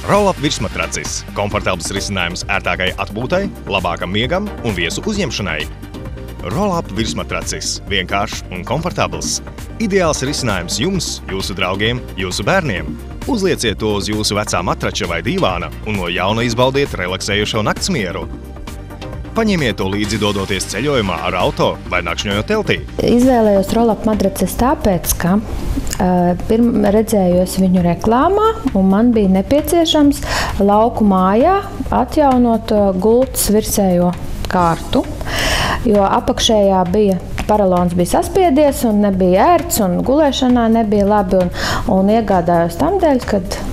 Roll-up virsmatracis – komfortabls risinājums ērtākai atpūtai, labākam miegam un viesu uzņemšanai. Roll-up virsmatracis – vienkāršs un komfortabls. Ideāls risinājums jums, jūsu draugiem, jūsu bērniem. Uzlieciet to uz jūsu vecā matrača vai dīvāna un no jauna izbaudiet relaksējošo naktsmieru. Paņemiet to līdzi dodoties ceļojumā ar auto vai nakšņojot teltī. Izvēlējos roll-up matraces tāpēc, ka redzējos viņu reklāmā un man bija nepieciešams lauku mājā atjaunot gultas virsējo kārtu, jo apakšējā paralons bija saspiedies un nebija ērts un gulēšanā nebija labi un iegādājos tam dēļ,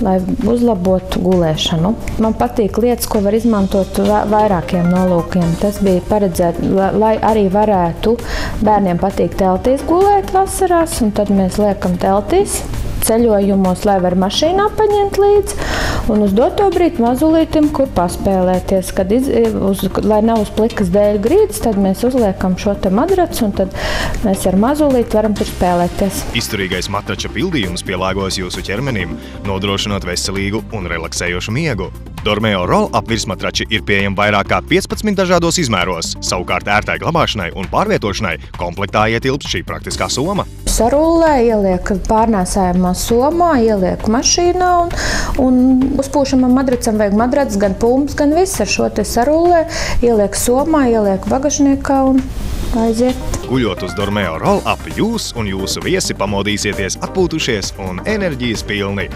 lai uzlabotu gulēšanu. Man patīk lietas, ko var izmantot vairākiem nolūkiem. Tas bija paredzēt, lai arī varētu bērniem patīk teltīs gulēt vasarās, un tad mēs liekam teltīs ceļojumos, lai var mašīnā paņemt līdzi, un uz doto brīdi mazulītim, kur paspēlēties. Lai nav uz plikas dēļu grīdas, tad mēs uzliekam šo te madracu, un tad mēs ar mazulīti varam tur spēlēties. Izturīgais matrača pildījums pielāgojas jūsu ķermenim, nodrošinot veselīgu un relaksējošu miegu. Dormeo Roll-up virsmatrači ir pieejami vairāk kā 15 dažādos izmēros. Savukārt ērtai glabāšanai un pārvietošanai komplektā ietilpst šī praktiskā soma. Sarullē, ieliek pārnēsājumā somā, ieliek mašīnā un uzpūšamam madracam vajag madrats, gan pumps, gan viss ar šo te sarullē, ieliek somā, ieliek bagažniekā un aiziet. Guļot uz Dormeo Roll-up, jūs un jūsu viesi pamodīsieties atpūtušies un enerģijas pilni.